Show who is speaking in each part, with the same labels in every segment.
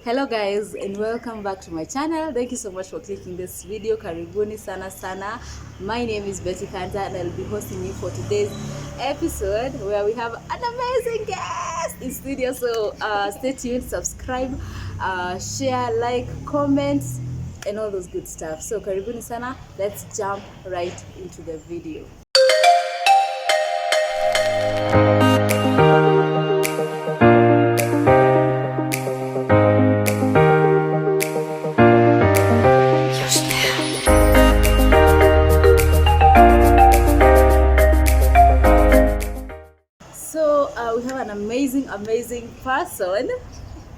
Speaker 1: Hello guys and welcome back to my channel. Thank you so much for clicking this video. Karibuni sana sana. My name is Betty Kanta and I'll be hosting you for today's episode where we have an amazing guest in studio. So stay tuned, subscribe, share, like, comment and all those good stuff. So karibuni sana. Let's jump right into the video. We have an amazing person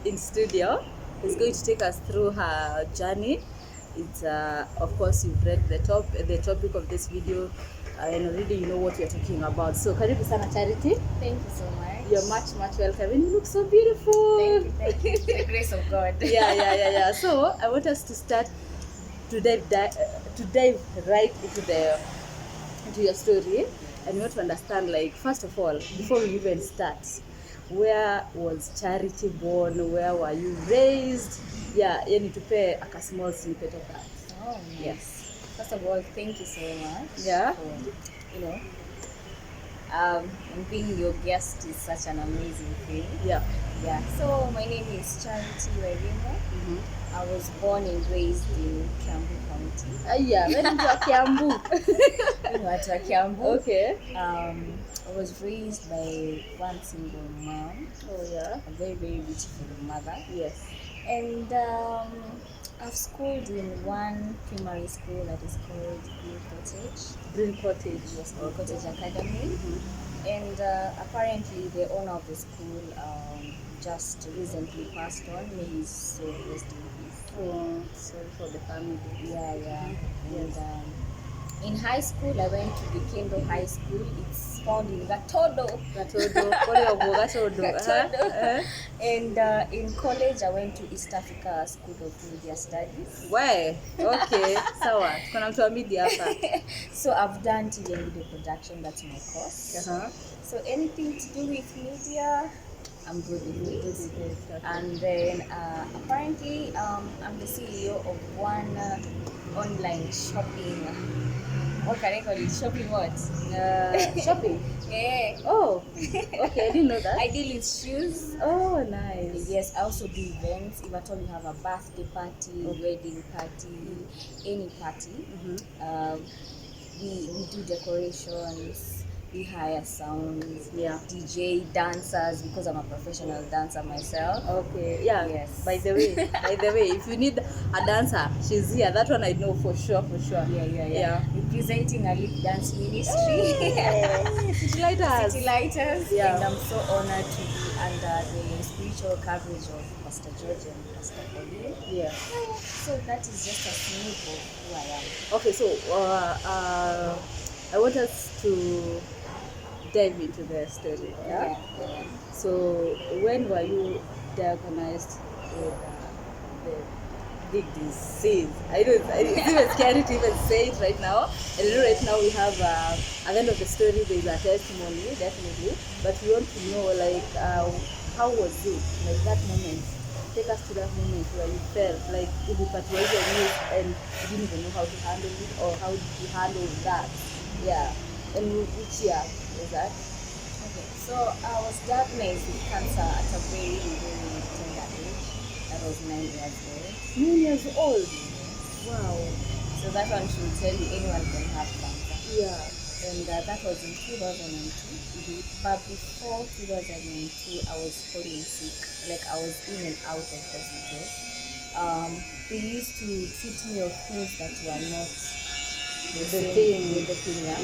Speaker 1: in studio who's going to take us through her journey. It's of course you've read the topic of this video and already you know what we're talking about. So karibu sana Charity.
Speaker 2: Thank you so much.
Speaker 1: You're much welcome and you look so beautiful.
Speaker 2: Thank you. The grace of God.
Speaker 1: Yeah. So I want us to start to dive right into your story. And we want to understand, like, first of all, before we even start, where was Charity born? Where were you raised? Yeah, you need to pay a small snippet of that.
Speaker 2: Oh, nice. Yes. First of all, thank you so much.
Speaker 1: Yeah.
Speaker 2: For, and being your guest is such an amazing thing.
Speaker 1: Yeah.
Speaker 2: So my name is Charity WAIRIMU. I was born and raised in Kiambu County.
Speaker 1: Yeah, where did you Kiambu?
Speaker 2: Kiambu.
Speaker 1: Okay.
Speaker 2: I was raised by one single mom.
Speaker 1: Oh yeah.
Speaker 2: A very beautiful mother.
Speaker 1: Yes.
Speaker 2: And I've schooled in one primary school that is called
Speaker 1: Green Cottage.
Speaker 2: Yes, Green Cottage Academy. And apparently the owner of the school just recently passed on. May his soul rest in peace.
Speaker 1: Oh, sorry for the family.
Speaker 2: Yeah. And in high school, I went to the Kendo High School. It's found in Gatodo. And in college, I went to East Africa School of Media Studies.
Speaker 1: Why? Okay, sawa. Kuna mtu wa media hapa.
Speaker 2: So I've done TV and video production. That's my course. So anything to do with media, I'm good with it. And then apparently I'm the CEO of one online shopping. What can I call it? Shopping what?
Speaker 1: Shopping?
Speaker 2: Yeah.
Speaker 1: Oh, okay. I didn't know that.
Speaker 2: I deal with shoes.
Speaker 1: Oh, nice.
Speaker 2: Yes, I also do events. If at all you have a birthday party, wedding party, any party, we do decorations. We hire sounds, DJ, dancers, because I'm a professional dancer myself.
Speaker 1: Okay, yeah.
Speaker 2: Yes.
Speaker 1: By the way, if you need a dancer, she's here. That one I know for sure.
Speaker 2: Yeah. Representing a lip dance ministry.
Speaker 1: City Lighters.
Speaker 2: Yeah. And I'm so honored to be under the spiritual coverage of Pastor George and Pastor Pauline.
Speaker 1: Yeah.
Speaker 2: So that is just a snippet of who I am.
Speaker 1: Okay, so I want us to dive into the story. Yeah. So when were you diagnosed with the big disease? I know it's even scary to even say it right now. And right now we have at the end of the story there is a testimony, definitely. But we want to know, like, how was it? Like that moment. Take us to that moment where you felt like if it was your news and you didn't even know how to handle it, or how did you handle that? Yeah. And which year was that?
Speaker 2: Okay, so I was diagnosed with cancer at a very tender age. That was 9 years old.
Speaker 1: 9 years old? Wow.
Speaker 2: So that one should tell you anyone can have cancer.
Speaker 1: Yeah.
Speaker 2: And that was in 2002. But before 2002, I was falling sick. Like I was in and out of hospital. They used to treat me of things that were not the thing,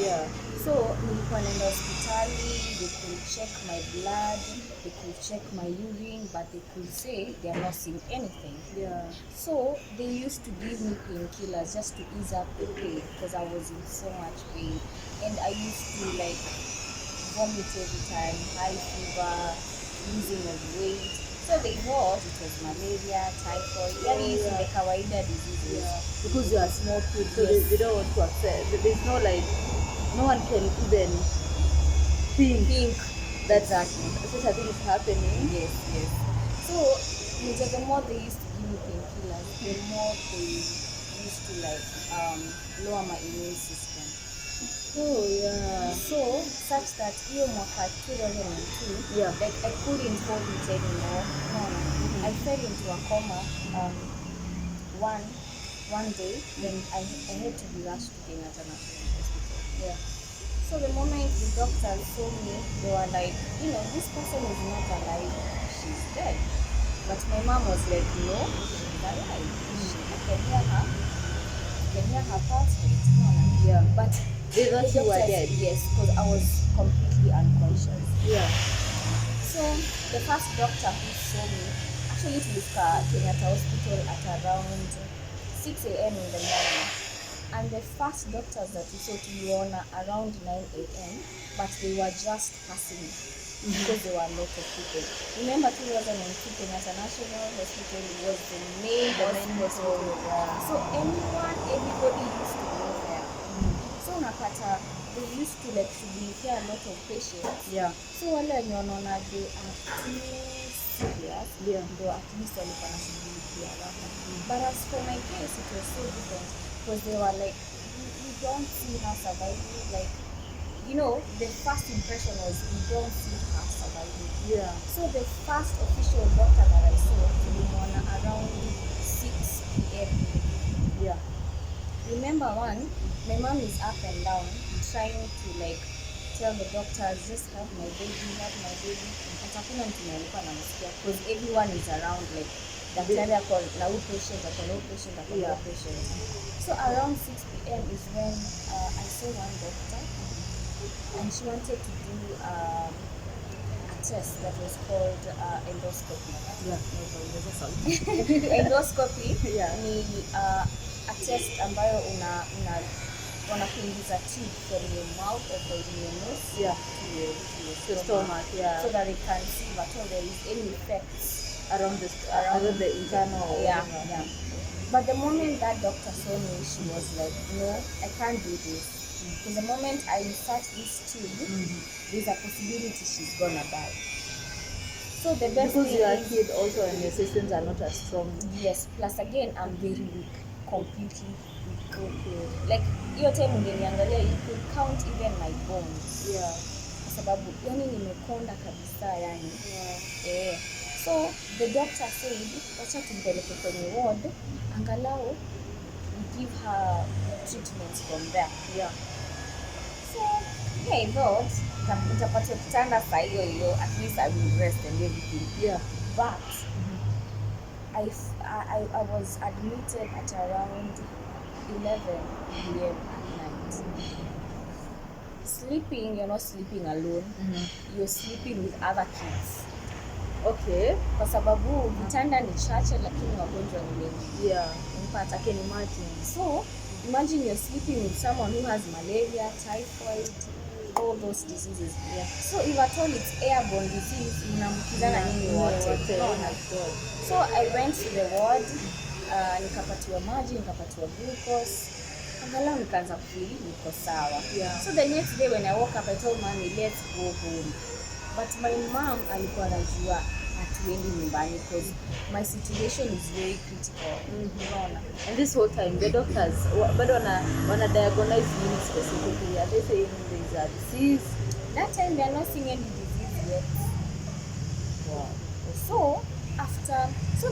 Speaker 2: yeah. So nilikuwa naenda hospitali, they could check my blood, they could check my urine, but they could say they are not seeing anything.
Speaker 1: Yeah.
Speaker 2: So they used to give me painkillers just to ease up the pain because I was in so much pain, and I used to like vomit every time, high fever, losing of weight. So they thought it was malaria, typhoid, the kawaida diseases.
Speaker 1: Yeah. Because you are small kids, so they don't want to accept. There's no, like, no one can even think that such a thing is happening.
Speaker 2: Yes. So the more they used to give me painkillers, the more they used to like lower my immune system.
Speaker 1: Oh yeah.
Speaker 2: So such that hiyo mwaka 2002,
Speaker 1: Yeah.
Speaker 2: like I couldn't hold it anymore. No. I fell into a coma one day, then I had to be rushed to Kenyatta National Hospital.
Speaker 1: Yeah.
Speaker 2: So the moment the doctors saw me, they were like, this person is not alive, she's dead. But my mom was like, no, she's alive. I can hear her pulse rate.
Speaker 1: Yeah.
Speaker 2: But
Speaker 1: they thought you were dead.
Speaker 2: Yes, because I was completely unconscious.
Speaker 1: Yeah.
Speaker 2: So the first doctor who saw me actually took Kenyatta Hospital at around 6 a.m. in the morning. And the first doctors that we saw tuliona around 9 a.m. but they were just passing because there were a lot of people. Remember 2002 Kenyatta National Hospital was the main hospital. So everybody used to go there. So unapata they used to like shughulikia a lot of patients.
Speaker 1: Yeah.
Speaker 2: So wale wenye wanaona they are too serious, ndio at least walikuwa wanashughulikia haraka. But as for my case, it was so different because they were like, we don't see her surviving. Like, the first impression was we don't see her surviving.
Speaker 1: Yeah.
Speaker 2: So the first official doctor that I saw tulimwona around 6 p.m.
Speaker 1: Yeah.
Speaker 2: Remember my mom is up and down trying to like tell the doctors, just have my baby. But hakuna mtu alikuwa anamsikia because everyone is around like daktari ako na patient. So around 6 p.m. is when I saw one doctor and she wanted to do a test that was called endoscopy.
Speaker 1: Yeah.
Speaker 2: Endoscopy
Speaker 1: ni
Speaker 2: a test ambayo wanakuingiza tube from your mouth or from your nose to your stomach, so that they can see if at all there is any effects around
Speaker 1: the internal.
Speaker 2: Yeah. But the moment that doctor saw me, she was like, no, I can't do this. Because the moment I insert this tube, there's a possibility she's gonna die. So the best
Speaker 1: because
Speaker 2: thing
Speaker 1: you are a kid also and your systems are not as strong.
Speaker 2: Yes, plus again I'm very weak, completely weak. Okay. Like hiyo time ungeniangalia you could count even my bones.
Speaker 1: Yeah.
Speaker 2: Kwa sababu yani nimekonda kabisa yani. Yeah. So the doctor said, wacha tumpeleke kwenye ward, angalau we give her treatments from there.
Speaker 1: Yeah.
Speaker 2: So I thought nitapata kitanda saa hiyo, at least I will rest and everything.
Speaker 1: Yeah.
Speaker 2: But I was admitted at around 11 p.m. at night. Sleeping, you're not sleeping alone. You're sleeping with other kids.
Speaker 1: Okay.
Speaker 2: Kwa sababu vitanda ni chache lakini wagonjwa ni wengi.
Speaker 1: Yeah.
Speaker 2: I can imagine. So imagine you're sleeping with someone who has malaria, typhoid, all those diseases.
Speaker 1: Yeah.
Speaker 2: So if at all it's airborne disease, mnaambukizana nyinyi wote. So I went to the ward, nikapatiwa maji, nikapatiwa glucose. Angalau nikaanza kufeel niko sawa.
Speaker 1: Yeah.
Speaker 2: So the next day when I woke up, I told mommy, let's go home. But my mom alikuwa anajua hatuendi nyumbani because my situation is very critical.
Speaker 1: And this whole time the doctors bado wana diagnose you specifically. Are they saying there's a disease?
Speaker 2: That time they are not seeing any disease yet.
Speaker 1: Wow.
Speaker 2: So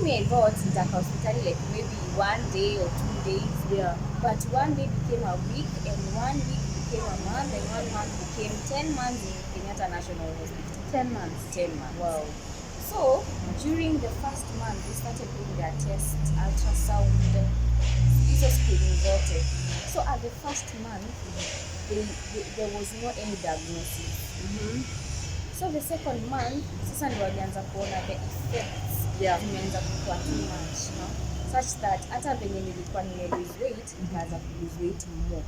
Speaker 2: me I thought that hospital like maybe 1 day or 2 days.
Speaker 1: Yeah.
Speaker 2: But 1 day became a week, and 1 week became a month, and 1 month became 10 months in Kenyatta National Hospital.
Speaker 1: 10 months.
Speaker 2: 10 months.
Speaker 1: Wow.
Speaker 2: So during the first month, they started doing their tests, ultrasound, hizo screening zote. So at the first month, there was no any diagnosis. So the second month, sasa ndio walianza kuona the effects.
Speaker 1: Yeah.
Speaker 2: Zimeanza kukua too much, such that hata venye nilikuwa lose weight, nikaanza lose weight more.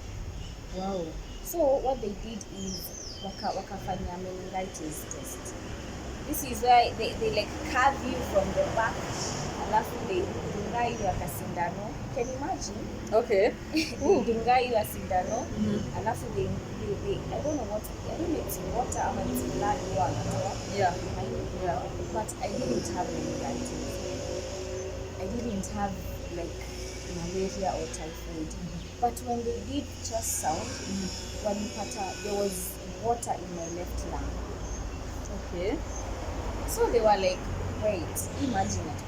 Speaker 1: Wow.
Speaker 2: So what they did is wakafanya meningitis test. This is why they like carve you from the back, alafu they dunga you a sindano. Can you imagine?
Speaker 1: Okay.
Speaker 2: Dunga you a sindano, alafu they I don't know it's water or it's blood.
Speaker 1: Yeah.
Speaker 2: But I didn't have meningitis. have like malaria or typhoid. But when they did chest sound, there was water in my left lung.
Speaker 1: Okay.
Speaker 2: So they were like, wait, imagine it.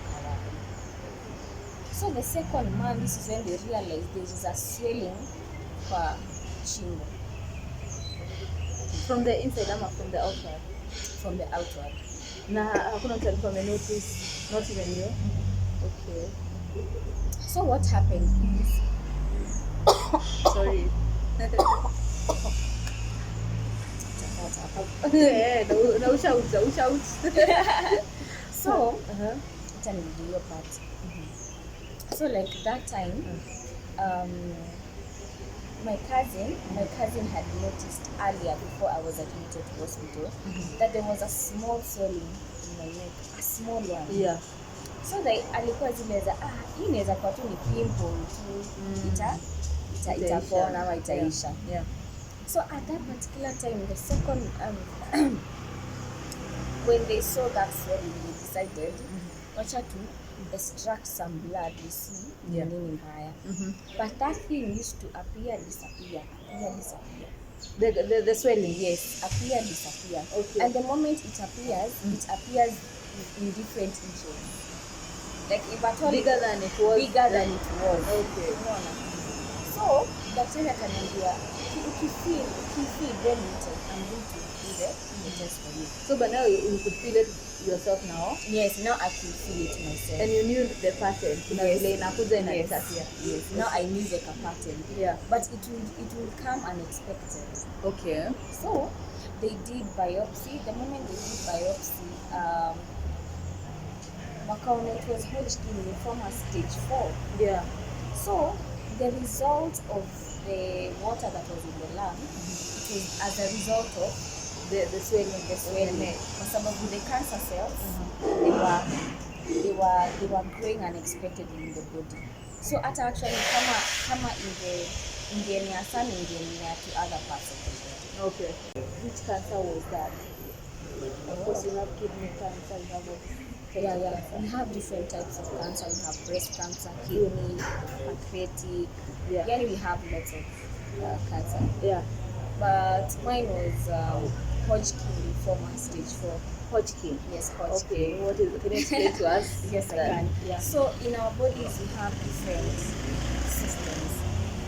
Speaker 2: So the second month, this is when they realized there is a swelling for shingo.
Speaker 1: From the inside ama from the outside?
Speaker 2: From the outward.
Speaker 1: Na hakuna mtu alikuwa notice, not even you? Okay.
Speaker 2: So what happened is
Speaker 1: sorry. So
Speaker 2: so like that time, my cousin had noticed earlier before I was admitted to hospital that there was a small swelling in my neck, a small one.
Speaker 1: Yeah.
Speaker 2: So alikuwa zileza hii inaweza kuwa tu ni pimple tu itapona ama itaisha.
Speaker 1: Yeah.
Speaker 2: So at that particular time, the second when they saw that swelling, they decided wacha to extract some blood, you see, nini mbaya. But that thing used to disappear.
Speaker 1: The swelling?
Speaker 2: Yes, disappear.
Speaker 1: Okay.
Speaker 2: And the moment it appears in different regions. Like if at all
Speaker 1: bigger than it was.
Speaker 2: Okay. So daktari akaniambia ukifeel then I'm going to do the test for you.
Speaker 1: So but now you could feel it yourself now?
Speaker 2: Yes, now I could feel it myself.
Speaker 1: And you knew the pattern?
Speaker 2: Yes. Now I knew the pattern.
Speaker 1: Yeah.
Speaker 2: But it will come unexpected.
Speaker 1: Okay.
Speaker 2: So they did biopsy. The moment they did biopsy, it was Hodgkin lymphoma stage 4.
Speaker 1: Yeah.
Speaker 2: So the result of the water that was in the lung, it was as a result of
Speaker 1: the swelling.
Speaker 2: For some of the cancer cells, they were growing unexpectedly in the body. So actually kama in the to other parts of the body.
Speaker 1: Okay. Which cancer was that? Of course, you have kidney cancer, you have
Speaker 2: we have different types of cancer. We have breast cancer, kidney, pancreatic. Yeah, we have lots of cancer.
Speaker 1: Yeah.
Speaker 2: But mine was Hodgkin lymphoma stage 4.
Speaker 1: Hodgkin?
Speaker 2: Yes, Hodgkin.
Speaker 1: Okay, what is it? Can you explain to us?
Speaker 2: Yes, I can. Yeah. So in our bodies we have different systems.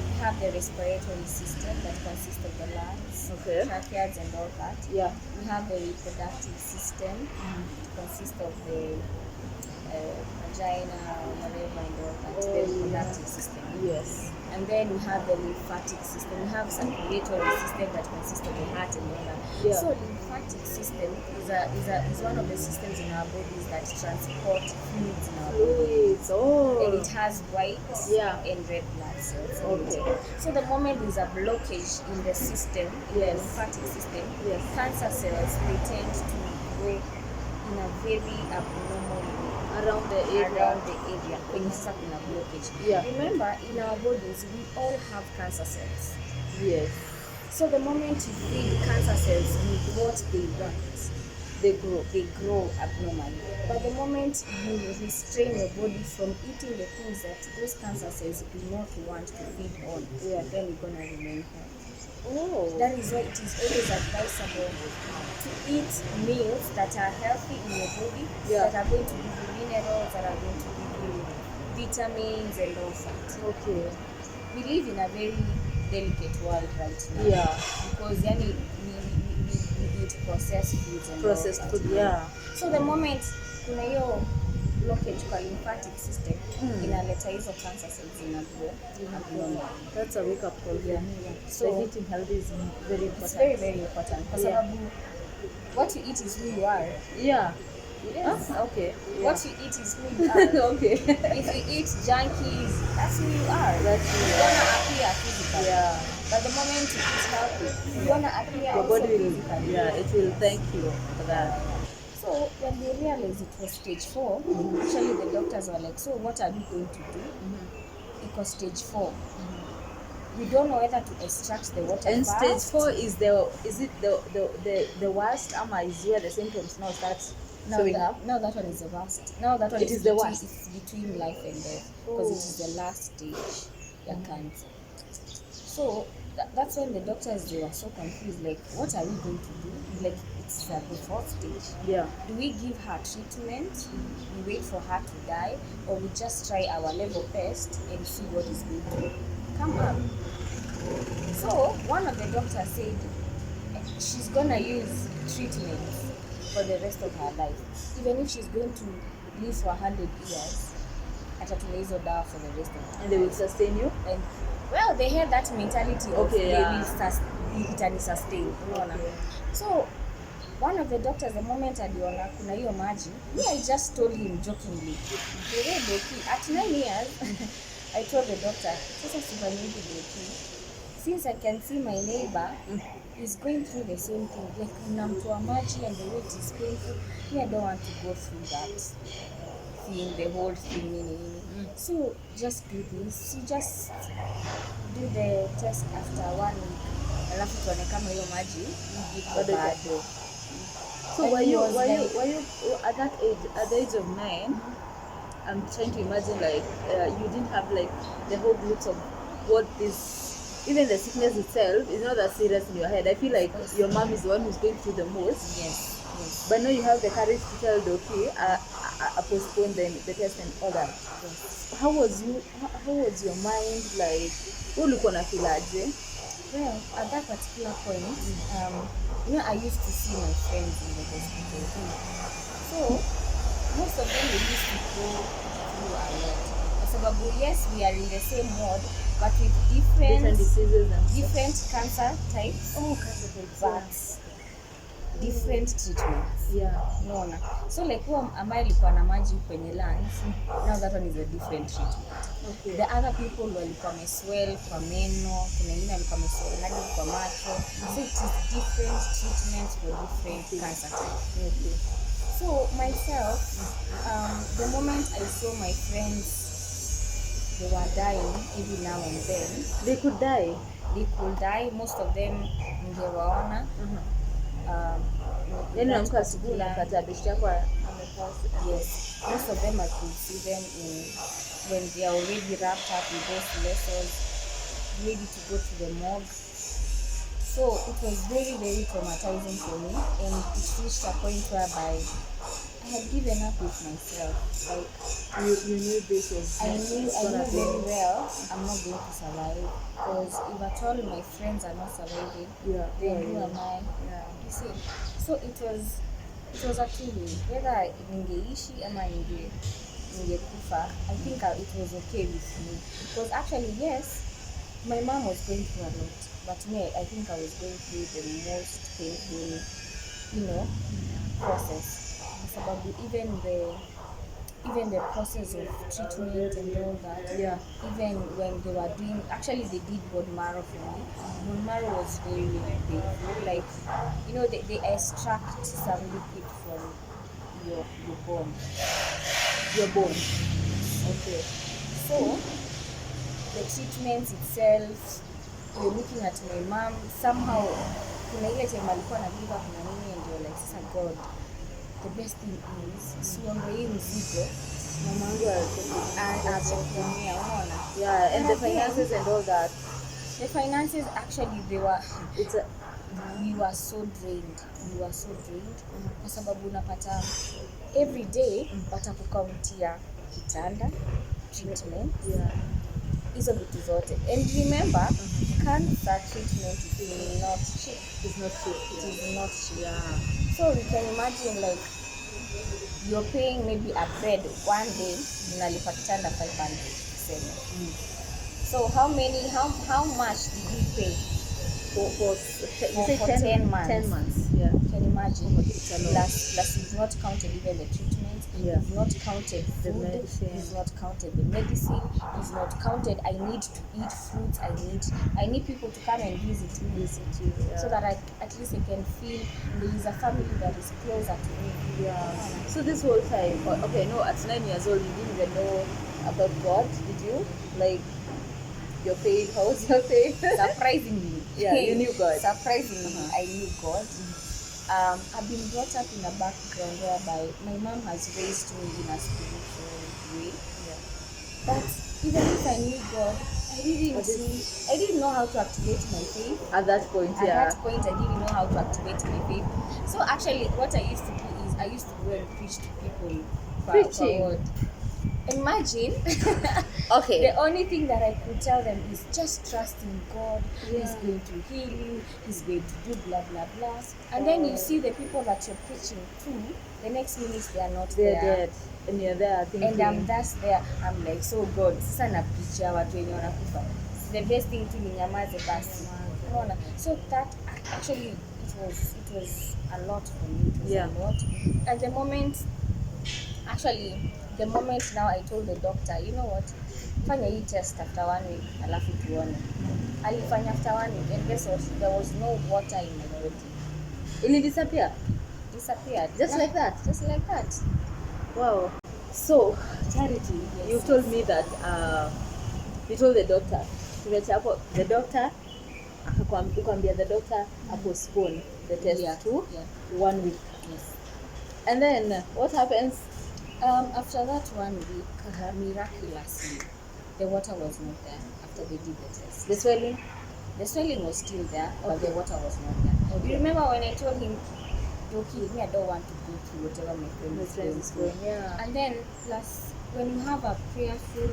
Speaker 2: We have the respiratory system that consists of the lungs, tracheas and all that.
Speaker 1: Yeah.
Speaker 2: We have the reproductive system, consists of the vagina or whatever and all that. The reproductive system.
Speaker 1: Yes.
Speaker 2: And then we have the lymphatic system. We have circulatory system that consists of the heart and all that. Yeah. So lymphatic system is one of the systems in our bodies that transport fluids in our bodies.
Speaker 1: Oh.
Speaker 2: And it has white and red blood cells.
Speaker 1: Okay.
Speaker 2: So the moment there's a blockage in the system, in the lymphatic system, cancer cells they tend to grow in a very abnormal way. Around the area when you start in a blockage. Yeah. Remember, in our bodies, we all have cancer cells.
Speaker 1: Yes.
Speaker 2: So the moment you feed cancer cells with what they want, they grow abnormally. But the moment you restrain your body from eating the things that those cancer cells do not want to feed on, then you're gonna remain healthy. Oh. That is why it is always advisable to eat meals that are healthy in your body, that are going to give you minerals, that are going to give you vitamins and all that. Okay. We live in a very delicate world right now. Yeah. Because we eat processed foods and processed all that. Food. Yeah. So the moment your blockage kwa lymphatic system inaleta hizo cancer cells inagrow.
Speaker 1: That's a wake up call. Yeah. So eating healthy is very important.
Speaker 2: It's very, very important. Kwa sababu what you eat is who you are.
Speaker 1: Yeah.
Speaker 2: Yes.
Speaker 1: Okay. Yeah.
Speaker 2: What you eat is who you are.
Speaker 1: Okay.
Speaker 2: If you eat junkies, that's who you are.
Speaker 1: That's who you
Speaker 2: are. You're gonna appear physically.
Speaker 1: Yeah.
Speaker 2: But the moment you eat healthy, you're gonna appear
Speaker 1: your body will
Speaker 2: physically.
Speaker 1: Yeah, it will thank you for that.
Speaker 2: So when they realized it was stage 4, actually the doctors were like, so what are we going to do? It was stage 4. We don't know whether to extract the water.
Speaker 1: And
Speaker 2: first.
Speaker 1: Stage 4 is it the worst? Is where the symptoms now start
Speaker 2: Now
Speaker 1: So we
Speaker 2: that,
Speaker 1: have.
Speaker 2: now that one is the worst. Now that one
Speaker 1: It
Speaker 2: is
Speaker 1: is the
Speaker 2: between,
Speaker 1: worst.
Speaker 2: it's between life and death because it
Speaker 1: Oh.
Speaker 2: is the last stage. You cancer. So that's when the doctors, they were so confused. Like, what are we going to do? Like, it's at the fourth stage.
Speaker 1: Yeah.
Speaker 2: Do we give her treatment? We wait for her to die, or we just try our level best and see what is going to come up? So one of the doctors said she's gonna use treatments for the rest of her life, even if she's going to live for 100 years. Atatumia hizo dawa for the rest of her
Speaker 1: And they will
Speaker 2: life.
Speaker 1: sustain you.
Speaker 2: And well, they had that mentality of
Speaker 1: Okay,
Speaker 2: they
Speaker 1: yeah.
Speaker 2: will itani sustain. Unaona?
Speaker 1: Okay.
Speaker 2: So one of the doctors, the moment aliona kuna hiyo maji, me, I just told him jokingly, "Wewe doki, at 9 years," I told the doctor, sasa sifanyiwi doki. Since I can see my neighbor is going through the same thing, like unamtoa maji and the way it is painful, me, I don't want to go through that. Seeing the whole thing, so just do this. You just do the test after 1 week. Alafu tuone kama hiyo maji iko bado.
Speaker 1: So were you at that age, at the age of 9? I'm trying to imagine like you didn't have like the whole glimpse of what this, even the sickness itself is not that serious in your head. I feel like your mom is the one who's going through the most.
Speaker 2: Yes.
Speaker 1: But now you have the courage to tell Doki, postpone the test and all that.
Speaker 2: Yes.
Speaker 1: How was your mind like? Ulikuwa unafilaje?
Speaker 2: Well, at that particular point, I used to see my friends in the hospital. So most of them, they used to go through a lot. Kwa sababu, yes, we are in the same ward, but with different
Speaker 1: diseases and
Speaker 2: different cancer types.
Speaker 1: Oh, cancer types.
Speaker 2: But different treatments.
Speaker 1: Yeah.
Speaker 2: Unaona? So like huo ambaye alikuwa na maji kwenye lungs, now that one is a different treatment.
Speaker 1: Okay.
Speaker 2: The other people walikuwa wameswell kwa meno, kuna wengine walikuwa wameswell hadi kwa macho. So it is different treatments for different cancer types.
Speaker 1: Okay.
Speaker 2: So myself, the moment I saw my friends, they were dying every now and then.
Speaker 1: They could die.
Speaker 2: They could die. Most of them ningewaona.
Speaker 1: Namka asubuhi unapata beshte yako amepasi.
Speaker 2: Yes, most of them I could see them when they are already wrapped up with those vessels, ready to go to the morgue. So it was very, very traumatizing for me, and it reached a point whereby I had given up with myself. Like,
Speaker 1: you knew this was.
Speaker 2: I knew very well I'm not going to survive, because if at all my friends are not surviving, then who am I?
Speaker 1: Yeah.
Speaker 2: You see, so it was a two-way. Whether ningeishi ama ningekufa, I think it was okay with me, because actually, yes, my mom was going through a lot, but me, I think I was going through the most painful, process. Sababu even the process of treatment and all that.
Speaker 1: Yeah.
Speaker 2: Even when they were doing, actually they did bone marrow for me. Bone marrow was very, very painful. Like, they extract some liquid from your bone.
Speaker 1: Your bone. Okay.
Speaker 2: So the treatment itself, you're looking at my mom, somehow kuna ile time alikuwa na give up na nini, and you're like, sasa God, the best thing is siombe hii mzigo
Speaker 1: Mamangu
Speaker 2: atakuumia, unaona?
Speaker 1: Yeah, and the finances and all that.
Speaker 2: The finances, actually, we were so drained. Kwa sababu unapata every day watakukauntia kitanda, treatment, hizo vitu zote. And remember, cancer treatment is not cheap.
Speaker 1: It's not cheap.
Speaker 2: It is not cheap.
Speaker 1: Yeah.
Speaker 2: So you can imagine, like, you're paying maybe a bed one day, unalipa kitanda 500. So how much did you pay
Speaker 1: For
Speaker 2: 10 months?
Speaker 1: 10 months. Yeah.
Speaker 2: Can you imagine?
Speaker 1: It's a lot.
Speaker 2: Plus you've not counted even the treatment.
Speaker 1: Yeah.
Speaker 2: You've not counted
Speaker 1: The
Speaker 2: food.
Speaker 1: medicine.
Speaker 2: You've not counted the medicine. You've not counted, I need to eat fruits. I need people to come and visit me.
Speaker 1: Yeah.
Speaker 2: So that at least I can feel there is a family that is closer to me.
Speaker 1: Yeah. So this whole time, okay, no, at 9 years old, you didn't even know about God, did you? Like, your faith, how was your faith?
Speaker 2: Surprisingly.
Speaker 1: Yeah, you knew God.
Speaker 2: Surprisingly, I knew God. I've been brought up in a background whereby my mom has raised me in a spiritual way.
Speaker 1: Yeah.
Speaker 2: But even if I knew God,
Speaker 1: What is
Speaker 2: I didn't know how to activate my faith.
Speaker 1: at that point?
Speaker 2: At
Speaker 1: Yeah.
Speaker 2: that point, I didn't know how to activate my faith. So actually, what I used to do is I used to go and preach to people for
Speaker 1: Preaching.
Speaker 2: what. Imagine
Speaker 1: Okay.
Speaker 2: the only thing that I could tell them is just trust in God.
Speaker 1: Yeah.
Speaker 2: He's going to heal you. He's going to do blah blah blah. And then you see the people that you're preaching to. The next minute they are not
Speaker 1: They're
Speaker 2: there.
Speaker 1: dead, and you're there thinking.
Speaker 2: And I'm just there. I'm like, so God, sasa napicha watu wenye wanakufa. The best thing to ninyamaze basi. Unaona? So that actually it was a lot for me. It was
Speaker 1: Yeah.
Speaker 2: a lot. At the moment, actually, the moment now I told the doctor, you know what? Fanya hii test after 1 week, alafu tuone. Alifanya after 1 week, and guess what? There was no water in my body.
Speaker 1: It disappear.
Speaker 2: Disappeared.
Speaker 1: Just like that.
Speaker 2: Just like that.
Speaker 1: Wow. So, Charity,
Speaker 2: Yes,
Speaker 1: you told me that you told the doctor. The doctor ukwambia the doctor postpone the test to 1 week.
Speaker 2: Yes.
Speaker 1: And then what happens?
Speaker 2: After that 1 week, miraculously, the water was not there after they did the test.
Speaker 1: The swelling?
Speaker 2: The swelling was still there, but
Speaker 1: Okay.
Speaker 2: the water was not there.
Speaker 1: Okay.
Speaker 2: You remember when I told him, Doki, me, I don't want to go through whatever my friend is going through.
Speaker 1: Yeah.
Speaker 2: And then, plus, when you have a prayerful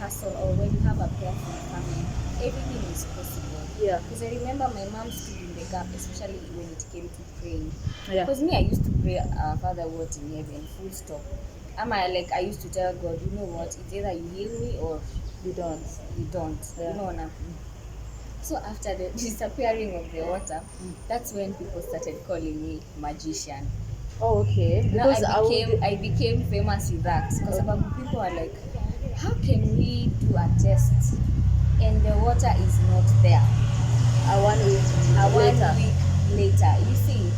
Speaker 2: person or when you have a prayerful family, everything is possible.
Speaker 1: Yeah.
Speaker 2: Because I remember my mom stood in the gap, especially when it came to praying.
Speaker 1: Yeah.
Speaker 2: Because me, I used to pray, Father, who art in heaven, full stop. I used to tell God, you know what, it's either you heal me or
Speaker 1: You don't.
Speaker 2: you don't.
Speaker 1: Yeah.
Speaker 2: You know what? So after the disappearing of the water, that's when people started calling me magician.
Speaker 1: Oh, okay.
Speaker 2: Now
Speaker 1: Because
Speaker 2: I became famous with that because people are like, how can we do a test and the water is not there?
Speaker 1: a 1 week later.
Speaker 2: 1 week later, you see,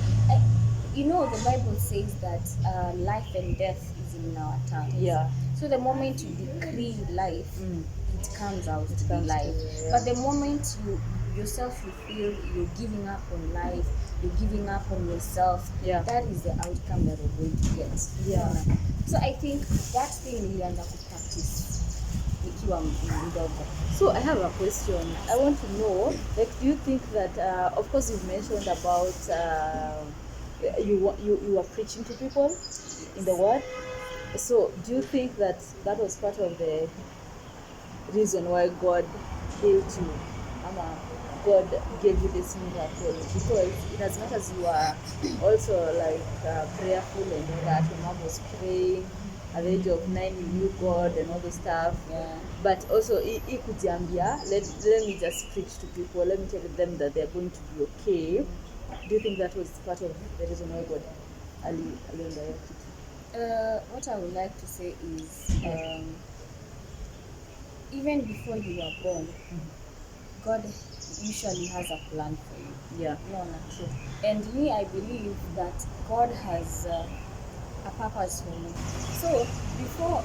Speaker 2: you know the Bible says that life and death is in our tongues.
Speaker 1: Yeah.
Speaker 2: So the moment you decree life, it comes out to be
Speaker 1: comes
Speaker 2: life.
Speaker 1: to, yeah.
Speaker 2: But the moment you yourself you feel you're giving up on life, you're giving up on yourself,
Speaker 1: Yeah.
Speaker 2: that is the outcome that we're going to get.
Speaker 1: Yeah.
Speaker 2: So I think that thing nilianza kupractice nikiwa mdogo.
Speaker 1: So I have a question. I want to know, like, do you think that, of course, you've mentioned about you are preaching to people in the word. So do you think that that was part of the reason why God healed you? God gave you this miracle, because in as much as you are also like prayerful and all that, your mom was praying at the age of 9, you knew God and all the stuff.
Speaker 2: Yeah.
Speaker 1: But also ikutiambia, let me just preach to people, let me tell them that they're going to be okay. Do you think that was part of the reason why God directed?
Speaker 2: What I would like to say is even before you are born, God usually has a plan for you.
Speaker 1: Yeah.
Speaker 2: No. And me, I believe that God has a purpose for me. So before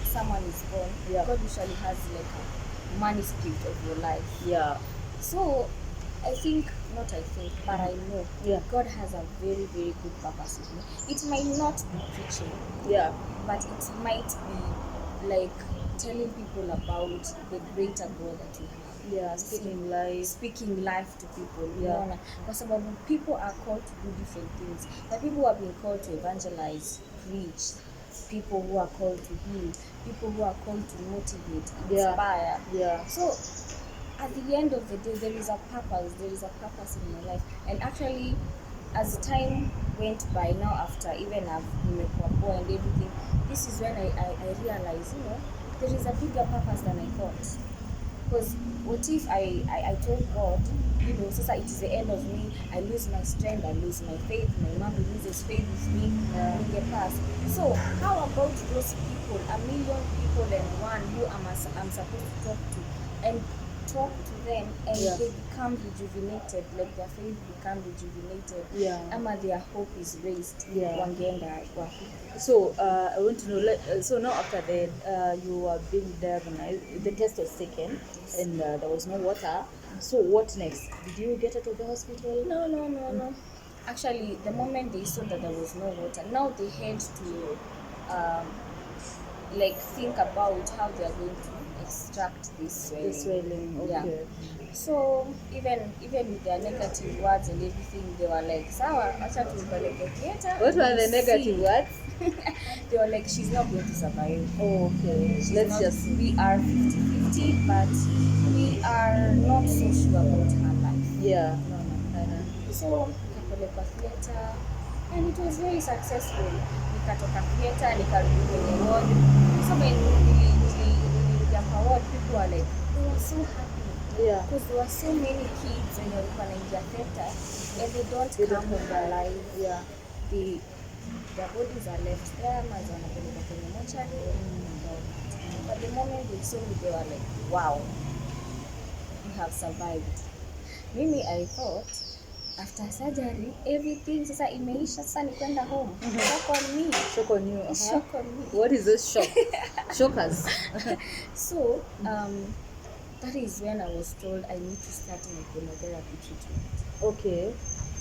Speaker 2: someone is born,
Speaker 1: Yeah.
Speaker 2: God usually has like a manuscript of your life.
Speaker 1: Yeah.
Speaker 2: So but I know God has a very, very good purpose with me. It might not be preaching, but it might be like telling people about the greater God that you have.
Speaker 1: Yeah, speaking life
Speaker 2: to people.
Speaker 1: Yeah.
Speaker 2: Because people are called to do different things. There are people who have been called to evangelize, preach, people who are called to heal, people who are called to motivate, inspire.
Speaker 1: Yeah.
Speaker 2: So at the end of the day, there is a purpose in my life. And actually, as time went by now, after even I've been and everything, this is when I realized, there is a bigger purpose than I thought. Because what if I told God, so it is the end of me, I lose my strength, I lose my faith, my mom loses faith with me in the past. So how about those people, 1,000,000 people and one who I'm supposed to talk to, and talk to them and they become rejuvenated, like their faith become rejuvenated, their hope is raised.
Speaker 1: So I want to know, so now after you are being diagnosed, the test was taken and there was no water, so what next? Did you get out of the hospital?
Speaker 2: No. Actually, the moment they saw that there was no water, now they had to um, like think about how they are going to extract this
Speaker 1: The
Speaker 2: swelling.
Speaker 1: swelling,
Speaker 2: Yeah.
Speaker 1: okay.
Speaker 2: So even with their negative words and everything, they were like, "Sawa, acha tupeleke theater."
Speaker 1: What were
Speaker 2: we'll
Speaker 1: the negative
Speaker 2: see."
Speaker 1: words?
Speaker 2: They were like, "She's not going to survive.
Speaker 1: Oh, okay.
Speaker 2: She's
Speaker 1: Let's
Speaker 2: not.
Speaker 1: just see.
Speaker 2: We are 50-50, but we are not so sure about her life."
Speaker 1: Yeah.
Speaker 2: Unaona? So nikapelekwa theater and it was very successful. Nikatoka theater nikarudi kwenye ward. So when niliamka ward, people were like, they were so happy
Speaker 1: Yeah.
Speaker 2: because there were so many kids and walikuwa wanaingia theater and they don't
Speaker 1: They
Speaker 2: come
Speaker 1: don't
Speaker 2: home
Speaker 1: come back.
Speaker 2: alive.
Speaker 1: Yeah.
Speaker 2: Their bodies are left there, mazi wanapeleka kwenye mochari and all that. But the moment they saw me, they were like, wow, you have survived. Mimi I thought after surgery everything sasa imeisha, sasa ni kwenda home. Shock on me.
Speaker 1: Shock on you.
Speaker 2: Shock on me.
Speaker 1: What is this shock? Shockers.
Speaker 2: So that is when I was told I need to start my chemotherapy treatment.
Speaker 1: Okay.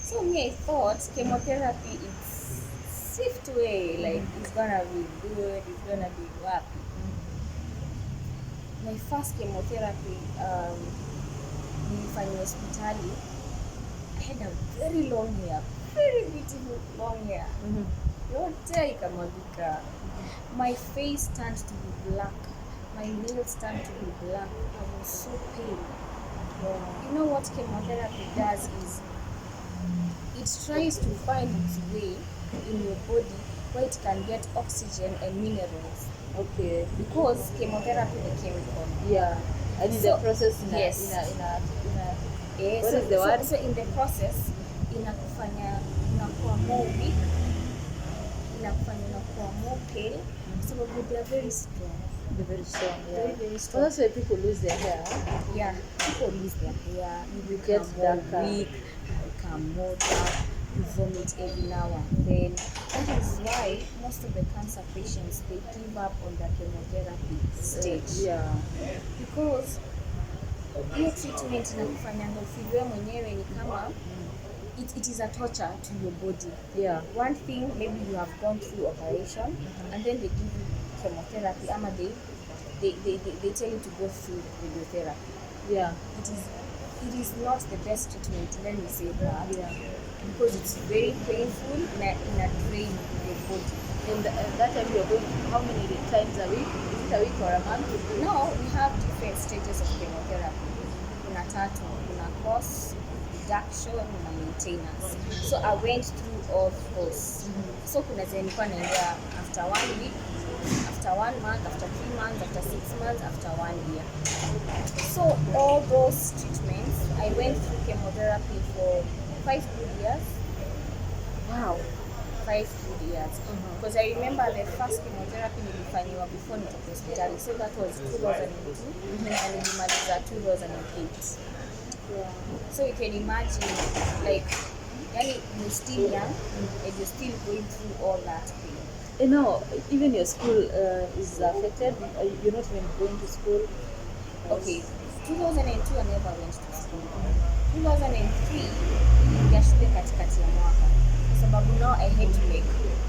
Speaker 2: So me, I thought chemotherapy is swift way, like it's gonna be good, it's gonna be happy. My first chemotherapy nilifanya hospitali. I had a very long hair, very beautiful long hair. Yote ikamwagika. My face turned to be black. My nails turned to be black. I was so pale. You know what chemotherapy does is it tries to find its way in your body where it can get oxygen and minerals.
Speaker 1: Okay.
Speaker 2: Because chemotherapy is a chemical.
Speaker 1: Yeah. And in
Speaker 2: So,
Speaker 1: the process,
Speaker 2: yes.
Speaker 1: What is the word?
Speaker 2: So in the process, inakufanya unakuwa more weak, inakufanya unakuwa more pale, sababu they are very strong.
Speaker 1: They're very strong. Yeah.
Speaker 2: Very, very strong.
Speaker 1: Well, that's why people lose their hair.
Speaker 2: Yeah, people lose their hair,
Speaker 1: You
Speaker 2: become
Speaker 1: get
Speaker 2: more
Speaker 1: darker.
Speaker 2: weak, become more dark, you vomit every now and then. That is why most of the cancer patients, they give up on their chemotherapy stage.
Speaker 1: Yeah.
Speaker 2: Because hiyo treatment inakufanyanga ufiliwe mwenyewe ni kama it is a torture to your body.
Speaker 1: Yeah.
Speaker 2: One thing, maybe you have gone through operation and then they give you chemotherapy ama they tell you to go through radiotherapy.
Speaker 1: Yeah.
Speaker 2: It is not the best treatment, let me say that.
Speaker 1: Yeah.
Speaker 2: Because it's very painful in a drain your body.
Speaker 1: And that time you're going how many times a week? Is it a week or a month?
Speaker 2: No, we have different stages of chemotherapy. Kuna tatu, kuna course, reduction na maintenance. So I went through all those. So kuna zenye nilikuwa naendea after 1 week, after 1 month, after 3 months, after 6 months, after 1 year. So all those treatments, I went through chemotherapy for 5 good years.
Speaker 1: Wow.
Speaker 2: 5 good years. Because I remember the first chemotherapy nilifanyiwa before nitoke hospitali. So that was 2002 and nilimaliza 2008.
Speaker 1: Yeah.
Speaker 2: So you can imagine, like, you're still young and you're still going through all that pain.
Speaker 1: You know, even your school is affected. You're not even going to school.
Speaker 2: Okay, 2002 I never went to school. 2003 niliingia shule katikati ya mwaka kwa sababu now I had to like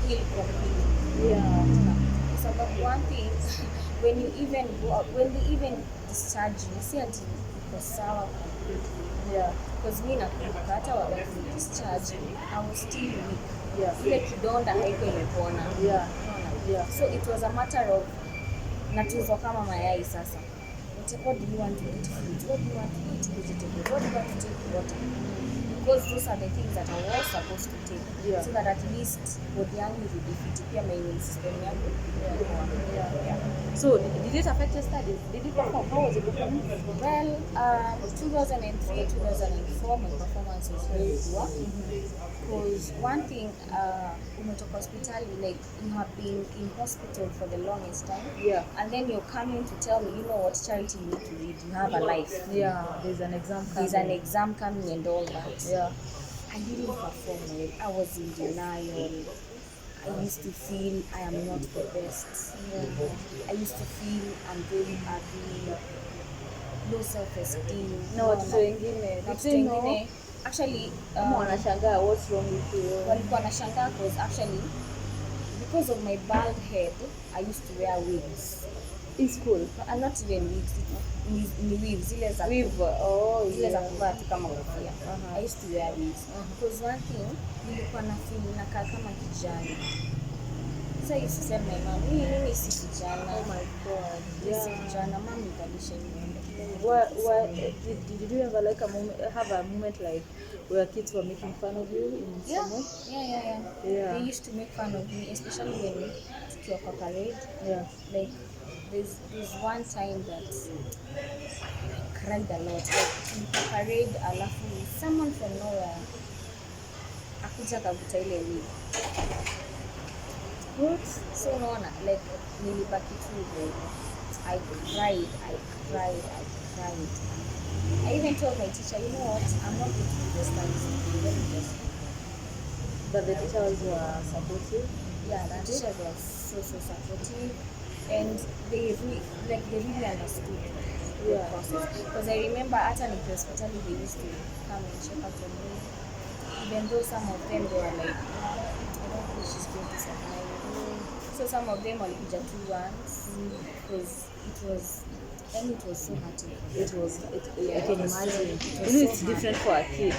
Speaker 2: heal completely.
Speaker 1: Yeah.
Speaker 2: Kwa sababu one thing, when you even go out, when they even discharge you, see ati uko sawa completely.
Speaker 1: Yeah.
Speaker 2: Because me nakumbuka hata wakati ni discharge, I was still weak.
Speaker 1: Yeah.
Speaker 2: Ile kidonda haiko imepona.
Speaker 1: Yeah. Yeah.
Speaker 2: So it was a matter of natuzwa kama mayai sasa. What do you want to eat fruit? What do you want to eat vegetables? What do you want to take water? Because those are the things that I was supposed to take.
Speaker 1: Yeah.
Speaker 2: So that at least body yangu irudifiti pia my immune system yangu. Yeah.
Speaker 1: So did it affect your studies? Did you perform? How was it performing?
Speaker 2: Well, 2003, 2004, my performance was very poor. Because one thing, umetoka hospitali, like you have been in hospital for the longest time.
Speaker 1: Yeah.
Speaker 2: And then you're coming to tell me, you know what, Charity, you need to read. You have a life.
Speaker 1: Yeah. There's an exam coming.
Speaker 2: There's an exam coming and all that.
Speaker 1: Yeah.
Speaker 2: I didn't perform well. I was in denial. I used to feel I am not the best. I used to feel I'm very ugly, low self-esteem.
Speaker 1: No, watoto wengine.
Speaker 2: Watoto wengine actually
Speaker 1: Kama wanashangaa what's wrong with you.
Speaker 2: walikuwa wanashangaa because actually because of my bald head I used to wear wigs.
Speaker 1: In school.
Speaker 2: Not even wigs, ni wigs zile za
Speaker 1: We've
Speaker 2: zile za kuvaa tu kama kofia. I used to wear wigs because one thing nilikuwa na feel nakaa kama kijana. So I used to tell my mom, mimi si kijana.
Speaker 1: Oh my god.
Speaker 2: Yes, kijana, mom nikalisha niende.
Speaker 1: What did you ever like have a moment like where kids were making fun of you in someone?
Speaker 2: Yeah. They used to make fun of me, especially when tukiwa kwa parade.
Speaker 1: Yeah.
Speaker 2: Like there's one time that I cried a lot. Like in the parade, alafu someone from nowhere akuja kavuta ile wig.
Speaker 1: What?
Speaker 2: So unaona, like nilibaki tu like I cried. I even told my teacher, you know what, I'm not going to do this time. Let me just.
Speaker 1: But the teachers were supportive?
Speaker 2: Yeah, the teachers were so supportive, and they really understood the process. Because I remember at an hospital they used to come and check up on me, even though some of them they were like, I don't think she's going to survive. So some of them walikuja two once because it was so hurting.
Speaker 1: I can imagine. It's different for a kid.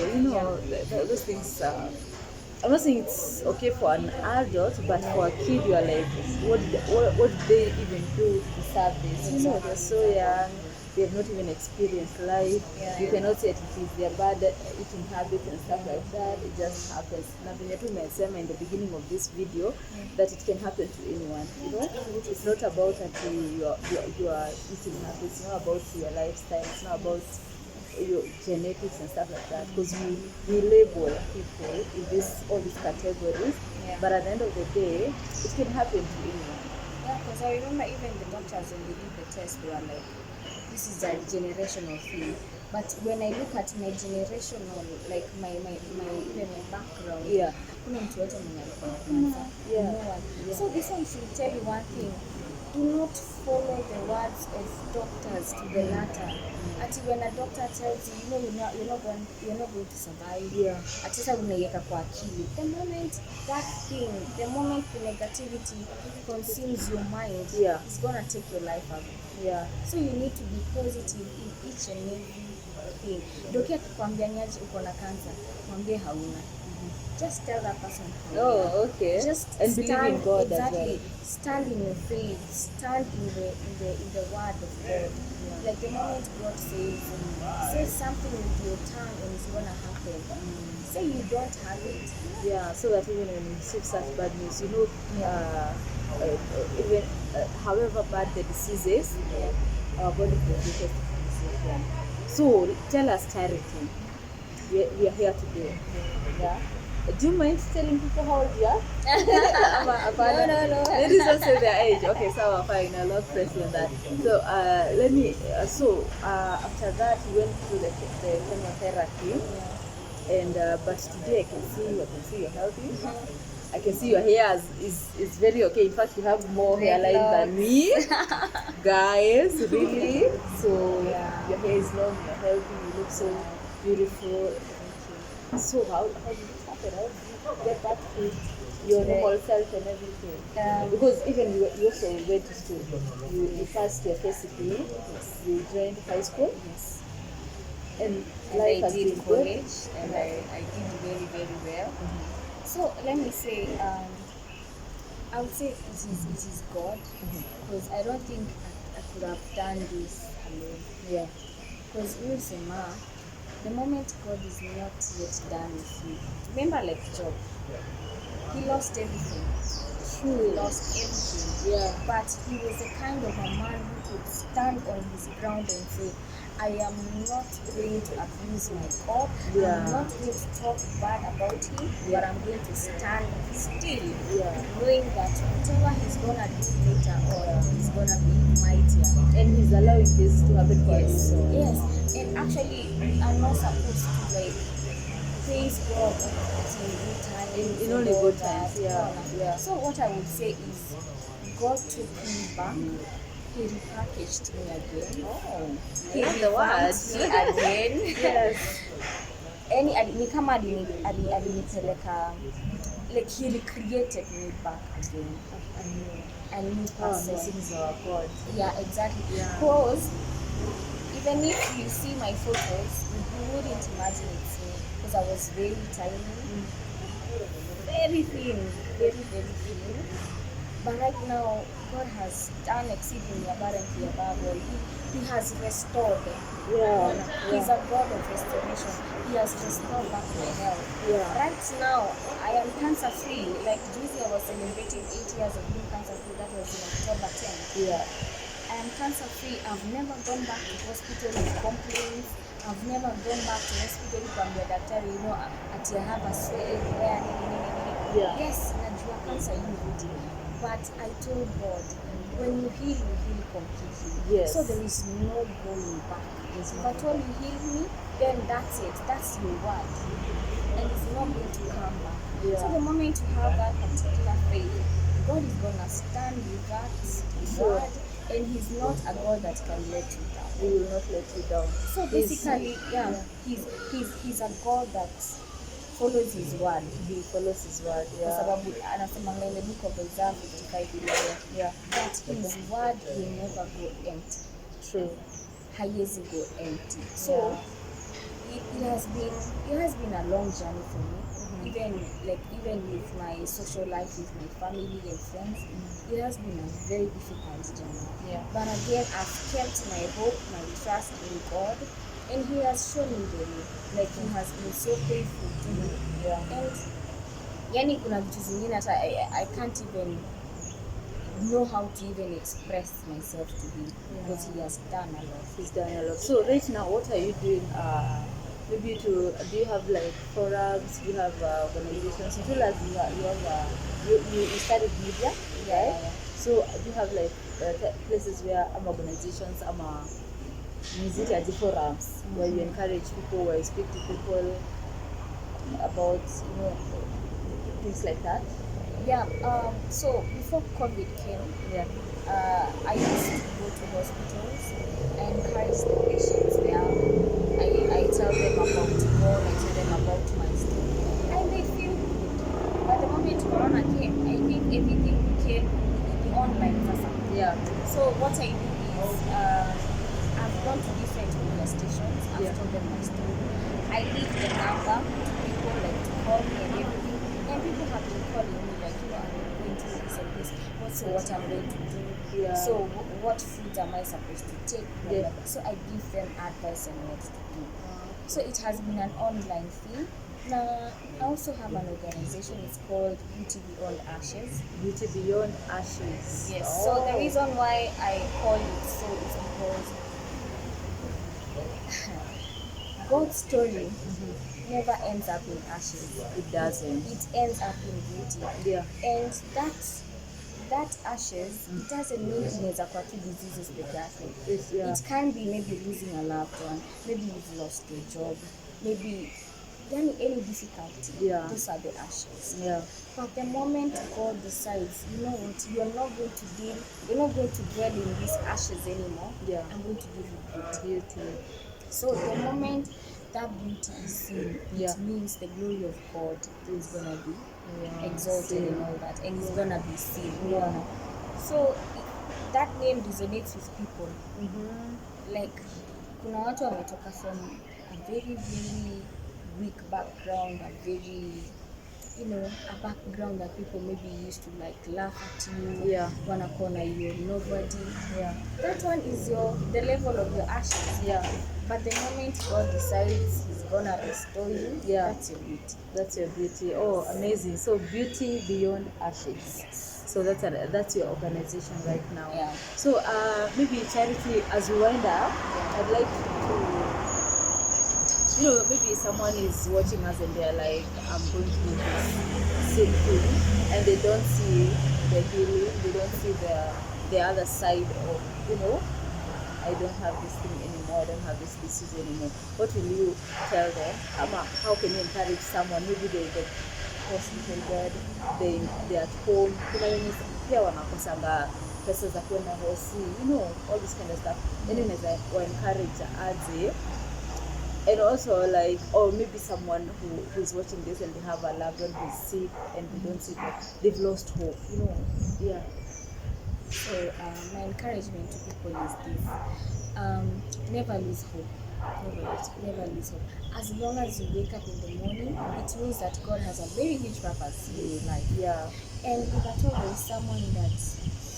Speaker 1: Those things. I'm not saying it's okay for an adult, but for a kid, you are like, what did they even do to deserve this? They're so young. They have not even experienced life. You cannot say it is their bad eating habits and stuff like that. It just happens. Now, when you in the beginning of this video, that it can happen to anyone. It's not about your eating habits. It's not about your lifestyle. It's not about your genetics and stuff like that. Because we label people in all these categories. But at the end of the day, it can happen to anyone.
Speaker 2: Yeah, because I remember even the doctors when they did the test, they were like, this is a generational thing. But when I look at my generational, like my background, kuna mtu yote mwenye alikuwa na cancer. No one. So this one should tell you one thing. Do not follow the words of doctors to the latter. Until when a doctor tells you, you're not going to survive. At sasa unaiweka kwa akili. The moment the the negativity consumes your mind, it's gonna take your life away. So you need to be positive in each and every thing. Dokia kukwambia niaje uko na cancer, mwambie hauna. Just tell that person.
Speaker 1: Okay.
Speaker 2: Just
Speaker 1: and believe in God as well.
Speaker 2: Stand in your faith. Stand in the word of God. Like the moment God says, say something with your tongue and it's gonna happen. Say you don't have it.
Speaker 1: So that even when you receive such bad news, even however bad the disease is, our body produces disease. So tell us, Charity. We are here today. Do you mind telling people how old you are?
Speaker 2: No.
Speaker 1: Ladies don't say their age. Okay, so fine. I love pressing that. So after that, you went through the chemotherapy, and but today I can see you're healthy. I can see your hair is very okay. In fact, you have more hairline than me, guys. Really. So your hair is long. You're healthy. You look so beautiful. So how did it happen? How did you get back to your normal self and everything? Because even you also went to school. You passed your KCPE. You joined high school. And
Speaker 2: I did college, and I did very, very well. So let me say, I would say it is God, because I don't think I could have done this alone. Because the moment God is not yet done with you, remember like Job, he lost everything. He lost everything. But he was a kind of a man who could stand on his ground and say, I am not going to abuse my God. I'm not going to talk bad about him, but I'm going to stand still, knowing that whatever he's gonna do later on, he's gonna be mightier.
Speaker 1: And he's allowing this to happen for us.
Speaker 2: Yes. And actually, we are not supposed to like praise God in good times.
Speaker 1: In only good times.
Speaker 2: So what I would say is, God took me back. He repackaged me again.
Speaker 1: He revamped
Speaker 2: me again. yani ni kama alinipeleka, like he recreated me back again, a new person.
Speaker 1: This is our God.
Speaker 2: Yeah, exactly.
Speaker 1: Yeah.
Speaker 2: Because even if you see my photos, you wouldn't imagine it's me, because I was very tiny, very thin, very thin. But right now, God has done exceedingly abundantly above all. He has restored.
Speaker 1: Yeah.
Speaker 2: He's a God of restoration. He has restored back my health.
Speaker 1: Yeah.
Speaker 2: Right now, I am cancer free. Like Juicy, I was celebrating 8 years of being cancer free. That was in October 10th.
Speaker 1: Yeah.
Speaker 2: I am cancer free. I've never gone back to hospital with complaints. I've never gone back to hospital kuambia daktari, you know, ati I have a swell everywhere.
Speaker 1: Yeah.
Speaker 2: Yes, najua cancer you. But I told God, when you heal completely.
Speaker 1: Yes.
Speaker 2: So there is no going back. If I told you heal me, then that's it. That's your word. And it's not going to come back.
Speaker 1: Yeah.
Speaker 2: So the moment you have that particular faith, God is going to stand with that word, and He's not a God that can let you down.
Speaker 1: He will not let you down.
Speaker 2: So basically, He's a God that follows His word.
Speaker 1: He follows His word.
Speaker 2: Kwa
Speaker 1: Yeah.
Speaker 2: sababu anasemanga in the book of Isaiah 55:11,
Speaker 1: Yeah.
Speaker 2: that His word will never go empty.
Speaker 1: True.
Speaker 2: Haiwezi go empty. So it has been a long journey for me. Even with my social life, with my family and friends, it has been a very difficult journey.
Speaker 1: Yeah.
Speaker 2: But again, I've kept my hope, my trust in God, and He has shown me the way. Like He has been so faithful to me.
Speaker 1: Yeah.
Speaker 2: And yani kuna vitu zingine hata I can't even know how to even express myself to Him, because He has done a lot.
Speaker 1: He's done a lot. So right now, what are you doing? Maybe do you have like forums? Do you have organizations? You told us you studied media, right?
Speaker 2: Yeah.
Speaker 1: So do you have like places where organizations, music forums where you encourage people, where you speak to people about things like that?
Speaker 2: Yeah. So before COVID came,
Speaker 1: Yeah.
Speaker 2: I used to go to hospitals and encourage the patients there. I tell them about God, I tell them about my story, and they feel good. But the moment Corona came, I think everything became online sasa.
Speaker 1: Yeah.
Speaker 2: So what I do is, I've gone to different media stations. I've told them my story. I leave the number to people, like to call me and everything. And people have been calling me like, I'm going to this and this. What I'm going to do.
Speaker 1: Yeah.
Speaker 2: So what foods am I supposed to take?
Speaker 1: Yeah.
Speaker 2: So I give them advice on what to do. So it has been an online thing. Now, I also have an organization. It's called Beauty Beyond Ashes.
Speaker 1: Beauty Beyond Ashes.
Speaker 2: Yes.
Speaker 1: Oh.
Speaker 2: So the reason why I call it so is because God's story never ends up in ashes.
Speaker 1: It doesn't.
Speaker 2: It ends up in beauty.
Speaker 1: Yeah.
Speaker 2: And that ashes, it doesn't mean inaweza kuwa tu diseases peke yake. It can be maybe losing a loved one, maybe you've lost your job, maybe any difficulty.
Speaker 1: Yeah.
Speaker 2: Those are the ashes.
Speaker 1: Yeah.
Speaker 2: But the moment God decides, you know what, you're not going to dwell in these ashes anymore.
Speaker 1: Yeah.
Speaker 2: I'm going to give you
Speaker 1: Beauty.
Speaker 2: So the moment that beauty is seen,
Speaker 1: Yeah.
Speaker 2: it means the glory of God is gonna be exalted
Speaker 1: seen.
Speaker 2: and all that, and it's gonna be seen.
Speaker 1: Yeah.
Speaker 2: So that name resonates with people. Like kuna watu wametoka from a very weak background, a very a background that people maybe used to like laugh at you.
Speaker 1: Yeah.
Speaker 2: Wanakona you're nobody.
Speaker 1: Yeah.
Speaker 2: That one is the level of your ashes.
Speaker 1: Yeah.
Speaker 2: But the moment God decides He's gonna restore you,
Speaker 1: Yeah.
Speaker 2: that's your beauty.
Speaker 1: That's your beauty. Oh, amazing. So Beauty Beyond Ashes. So that's your organization right now.
Speaker 2: Yeah.
Speaker 1: So maybe Charity, as we wind up, I'd like to, maybe someone is watching us and they're like, I'm going through this same thing, and they don't see the healing, they don't see the other side of, I don't have this thing anymore, I don't have this disease anymore. What will you tell them? How can you encourage someone? Maybe they get hospital bed, they're at home, pia wanakosanga pesa za kwenda hosi, all this kind of stuff. Then unaweza encourage aje And also, like, or maybe someone who's watching this and they have a loved one who's sick and they don't see that they've lost hope, Yeah.
Speaker 2: So my encouragement to people is this: never lose hope. Never lose hope. As long as you wake up in the morning, it means that God has a very huge purpose in your life.
Speaker 1: Yeah.
Speaker 2: And if at all there is someone that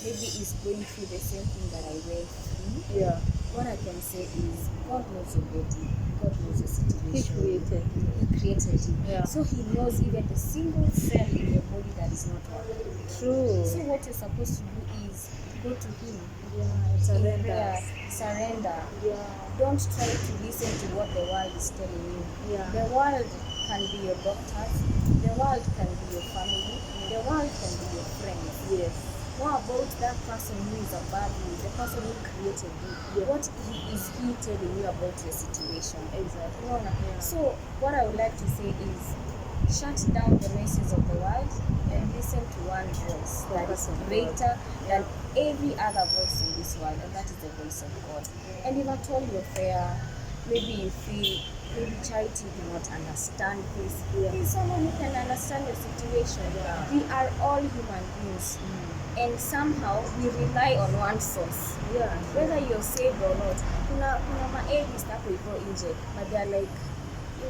Speaker 2: maybe is going through the same thing that I went through,
Speaker 1: Yeah.
Speaker 2: what I can say is God knows your body, God knows your
Speaker 1: He
Speaker 2: situation.
Speaker 1: created you.
Speaker 2: He created you.
Speaker 1: Yeah.
Speaker 2: So He knows even the single cell in your body that is not working.
Speaker 1: True.
Speaker 2: So what you're supposed to do is go to Him.
Speaker 1: Yeah.
Speaker 2: In prayer, surrender.
Speaker 1: Yeah.
Speaker 2: Don't try to listen to what the world is telling you.
Speaker 1: Yeah.
Speaker 2: The world can be your doctors, the world can be your family, the world can be your friends.
Speaker 1: Yes.
Speaker 2: What about that person who is above you, the person who created you?
Speaker 1: Yeah.
Speaker 2: What is he telling you about your situation?
Speaker 1: Exactly.
Speaker 2: Yeah. So what I would like to say is, shut down the noises of the world and listen to one voice that is greater than every other voice in this world, and that is the voice of God. And if at all you're fair, maybe you feel maybe Charity do not understand this, there's someone who can understand your situation. We are all human beings. And somehow we rely on one source. Whether you're saved or not, kuna ma-atheist hapo hivyo nje, but they're like, we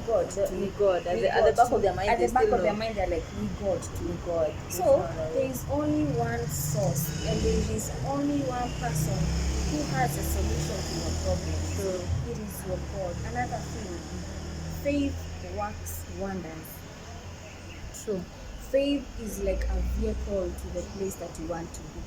Speaker 2: God.
Speaker 1: We God. At the back of their mind,
Speaker 2: they're like, we God. So there is only one source, and there is only one person who has a solution to your problem. So it is your God. Another thing, faith works wonders.
Speaker 1: True.
Speaker 2: Faith is like a vehicle to the place that you want to be.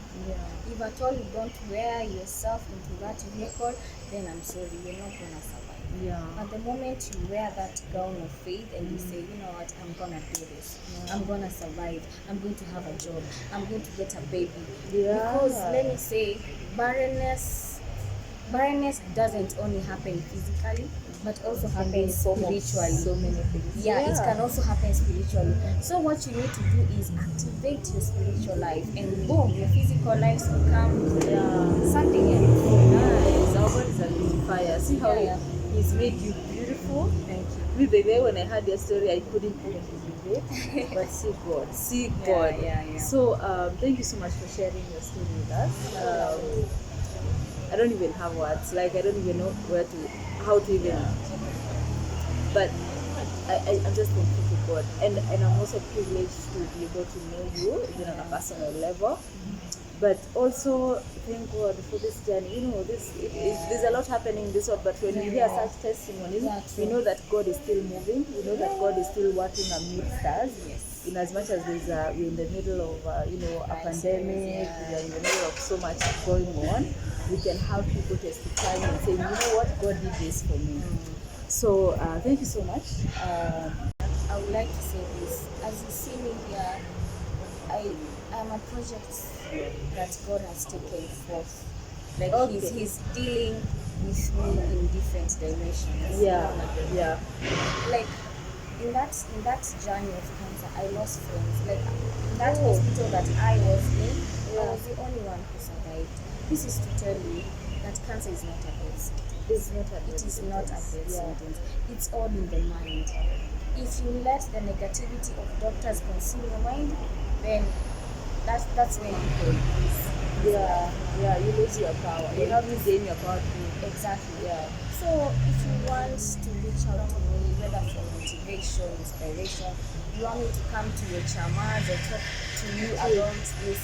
Speaker 2: If at all you don't wear yourself into that vehicle, then I'm sorry, you're not gonna survive. But the moment you wear that gown of faith and you say, you know what, I'm gonna do this, I'm gonna survive, I'm going to have a job, I'm going to get a baby. Because let me say, barrenness doesn't only happen physically, but also happens spiritually.
Speaker 1: So many things.
Speaker 2: It can also happen spiritually. So what you need to do is activate your spiritual life, and boom, your physical life becomes something else.
Speaker 1: Nice. Our God is a little fire. See how He's made you beautiful.
Speaker 2: Thank you.
Speaker 1: Me, the way when I heard your story, I couldn't even believe it. But see God. See God. So thank you so much for sharing your story with us. I don't even have words. Like, I don't even know how to even. But I'm just thankful to God, and I'm also privileged to be able to know you even on a personal level. But also thank God for this journey. There's a lot happening in this world, but when we hear such testimonies, we know that God is still moving. We know that God is still working amidst us. In as much as we're in the middle of a pandemic, we are in the middle of so much going on, we can have people testifying and saying, you know what, God did this for me. So thank you so much.
Speaker 2: I would like to say this. As you see me here, I'm a project that God has taken forth. Like he's dealing with me in different dimensions. Like in that journey of cancer, I lost friends. Like in that hospital that I was in, I was the only one who survived. This is to tell you that cancer is not a death sentence. It is not a death sentence. It's all in the mind. If you let the negativity of doctors consume your mind, then that's when people lose.
Speaker 1: You lose your power. You have to gain your power too.
Speaker 2: Exactly. So if you want to reach out to me, whether for motivation, inspiration, you want me to come to your chamas or talk to you about this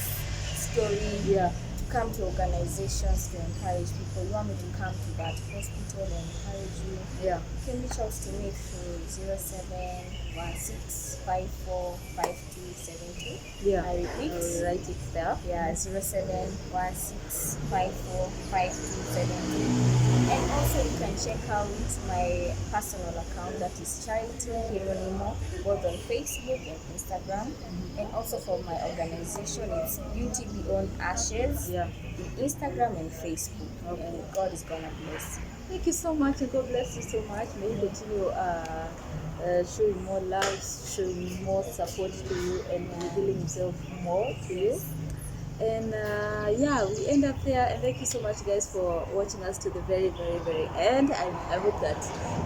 Speaker 2: story, to come to organizations to encourage people, you want me to come to that hospital and encourage you, you can reach out to me through 0716545272. I repeat.
Speaker 1: I will write it down.
Speaker 2: 0716545272. And also you can check out my personal account, that is Charity WAIRIMU, both on Facebook and Instagram. And also for my organization, it's Beauty Beyond Ashes in Instagram and Facebook. And God is gonna bless you.
Speaker 1: Thank you so much, and God bless you so much. May you continue showing more love, showing more support to you, and revealing Himself more to you. And yeah, we end up there. And thank you so much, guys, for watching us to the very, very, very end. I hope that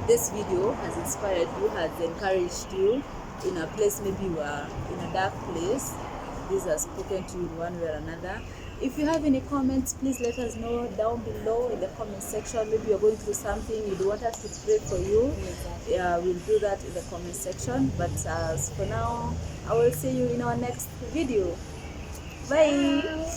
Speaker 1: this video has inspired you, has encouraged you in a place, maybe you are in a dark place. This has spoken to you in one way or another. If you have any comments, please let us know down below in the comment section. Maybe you're going through something, you want us to pray for you. Yeah, we'll do that in the comment section. But as for now, I will see you in our next video. Bye.